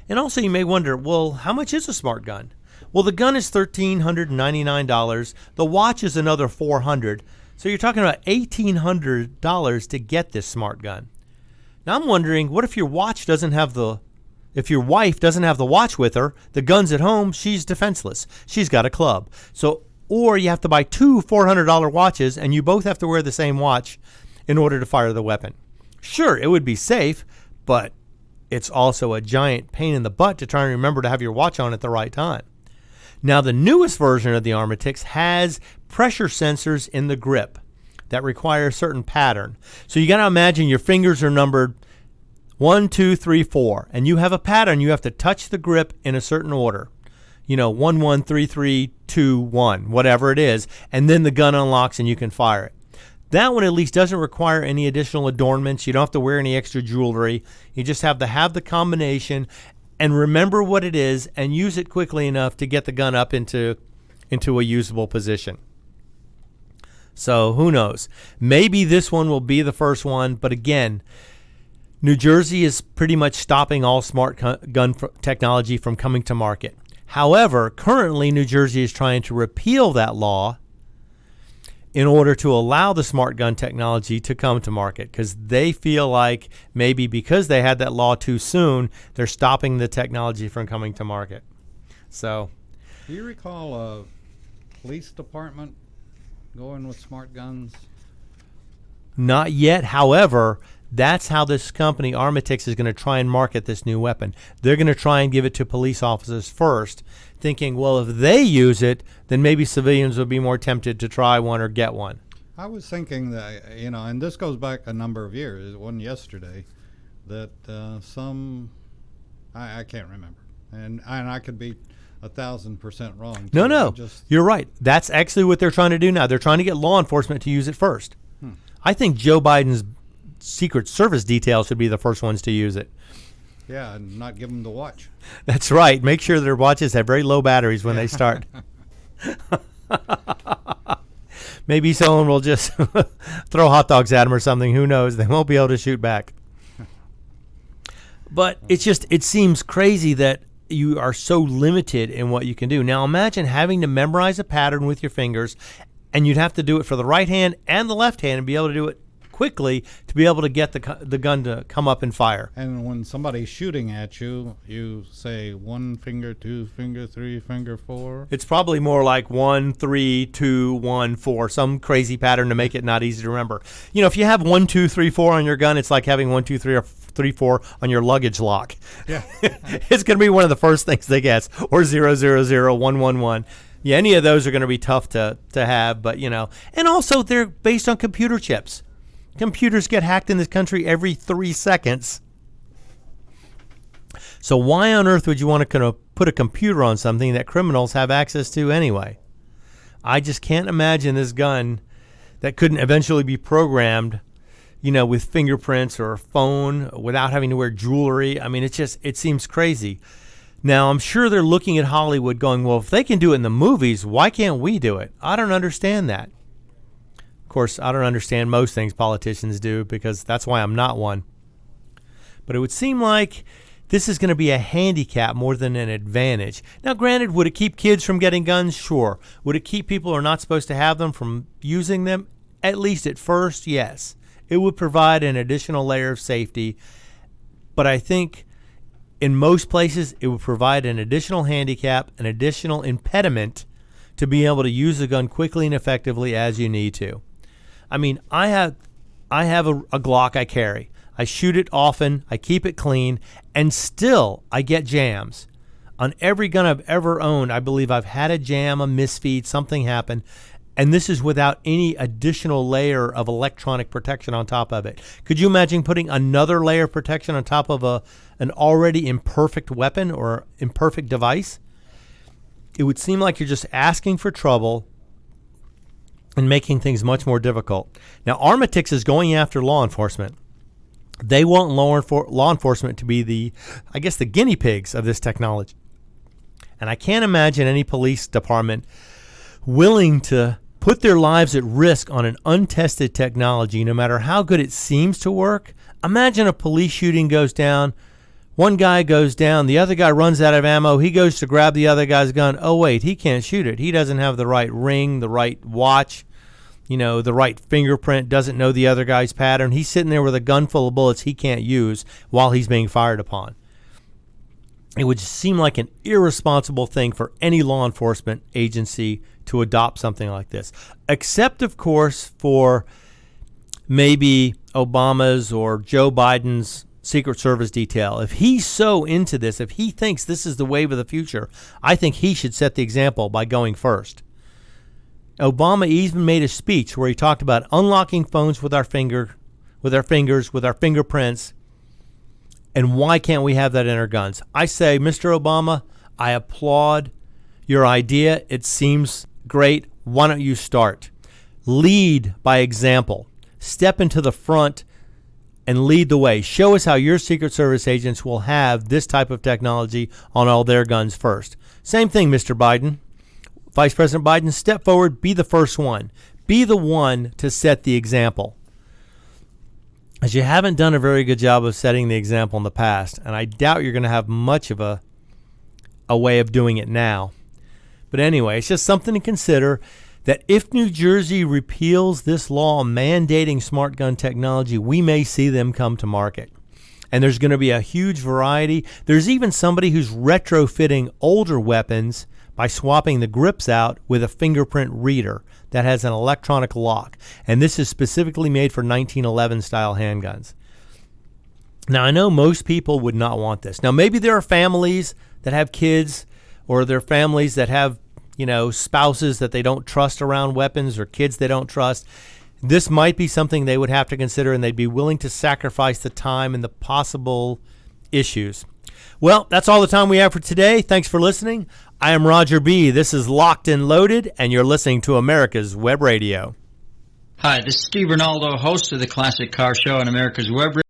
And also you may wonder, well, how much is a smart gun? Well, the gun is $1,399. The watch is another $400. So you're talking about $1,800 to get this smart gun. Now I'm wondering, what if your wife doesn't have the watch with her, the gun's at home, she's defenseless. She's got a club. Or you have to buy two $400 watches and you both have to wear the same watch in order to fire the weapon. Sure, it would be safe, but it's also a giant pain in the butt to try and remember to have your watch on at the right time. Now, the newest version of the Armatix has pressure sensors in the grip that require a certain pattern. So you got to imagine your fingers are numbered 1, 2, 3, 4, and you have a pattern. You have to touch the grip in a certain order. 1, 1, 3, 3, 2, 1, whatever it is, and then the gun unlocks and you can fire it. That one at least doesn't require any additional adornments. You don't have to wear any extra jewelry. You just have to have the combination and remember what it is and use it quickly enough to get the gun up into a usable position. So who knows? Maybe this one will be the first one, but again, New Jersey is pretty much stopping all smart gun technology from coming to market. However, currently New Jersey is trying to repeal that law in order to allow the smart gun technology to come to market, because they feel like maybe because they had that law too soon, they're stopping the technology from coming to market. So, do you recall a police department going with smart guns? Not yet. However, that's how this company, Armatix, is going to try and market this new weapon. They're going to try and give it to police officers first, thinking, well, if they use it, then maybe civilians will be more tempted to try one or get one. I was thinking that, and this goes back a number of years, it wasn't yesterday, that I can't remember, and I could be 1,000% wrong. No, you're right. That's actually what they're trying to do now. They're trying to get law enforcement to use it first. I think Joe Biden's Secret Service detail should be the first ones to use it. Yeah, and not give them the watch. That's right. Make sure their watches have very low batteries when they start. Maybe someone will just throw hot dogs at them or something. Who knows? They won't be able to shoot back. But it seems crazy that you are so limited in what you can do. Now imagine having to memorize a pattern with your fingers And you'd have to do it for the right hand and the left hand and be able to do it quickly to be able to get the gun to come up and fire. And when somebody's shooting at you, you say 1 finger, 2 finger, 3 finger, 4. It's probably more like 1, 3, 2, 1, 4, some crazy pattern to make it not easy to remember. You know, if you have 1, 2, 3, 4 on your gun, it's like having 1, 2, 3, or 3, 4 on your luggage lock. Yeah. It's going to be one of the first things they guess, or 0, 0, 0, 1, 1, 1. Yeah, any of those are going to be tough to have, but, you know. And also, they're based on computer chips. Computers get hacked in this country every 3 seconds. So why on earth would you want to put a computer on something that criminals have access to anyway? I just can't imagine this gun that couldn't eventually be programmed, you know, with fingerprints or a phone without having to wear jewelry. I mean, it seems crazy. Now, I'm sure they're looking at Hollywood going, well, if they can do it in the movies, why can't we do it? I don't understand that. Of course, I don't understand most things politicians do because that's why I'm not one. But it would seem like this is going to be a handicap more than an advantage. Now, granted, would it keep kids from getting guns? Sure. Would it keep people who are not supposed to have them from using them? At least at first, yes. It would provide an additional layer of safety. But I think in most places, it would provide an additional handicap, an additional impediment to be able to use the gun quickly and effectively as you need to. I mean, I have a Glock I carry. I shoot it often. I keep it clean. And still, I get jams. On every gun I've ever owned, I believe I've had a jam, a misfeed, something happened. And this is without any additional layer of electronic protection on top of it. Could you imagine putting another layer of protection on top of an already imperfect weapon or imperfect device? It would seem like you're just asking for trouble and making things much more difficult. Now, Armatix is going after law enforcement. They want law enforcement to be the guinea pigs of this technology. And I can't imagine any police department willing to put their lives at risk on an untested technology, no matter how good it seems to work. Imagine a police shooting goes down. One guy goes down. The other guy runs out of ammo. He goes to grab the other guy's gun. Oh, wait, he can't shoot it. He doesn't have the right ring, the right watch, the right fingerprint, doesn't know the other guy's pattern. He's sitting there with a gun full of bullets he can't use while he's being fired upon. It would seem like an irresponsible thing for any law enforcement agency to adopt something like this, except, of course, for maybe Obama's or Joe Biden's Secret Service detail. If he's so into this, if he thinks this is the wave of the future, I think he should set the example by going first. Obama even made a speech where he talked about unlocking phones with our fingers, with our fingerprints, and why can't we have that in our guns? I say, Mr. Obama, I applaud your idea. It seems great. Why don't you start? Lead by example. Step into the front and lead the way. Show us how your Secret Service agents will have this type of technology on all their guns first. Same thing, Mr. Biden. Vice President Biden, step forward, be the first one. Be the one to set the example. As you haven't done a very good job of setting the example in the past, and I doubt you're going to have much of a way of doing it now. But anyway, it's just something to consider that if New Jersey repeals this law mandating smart gun technology, we may see them come to market. And there's going to be a huge variety. There's even somebody who's retrofitting older weapons by swapping the grips out with a fingerprint reader that has an electronic lock. And this is specifically made for 1911 style handguns. Now, I know most people would not want this. Now, maybe there are families that have kids, or there are families that have, spouses that they don't trust around weapons, or kids they don't trust. This might be something they would have to consider, and they'd be willing to sacrifice the time and the possible issues. Well, that's all the time we have for today. Thanks for listening. I am Roger B. This is Locked and Loaded, and you're listening to America's Web Radio. Hi, this is Steve Ronaldo, host of the Classic Car Show on America's Web Radio.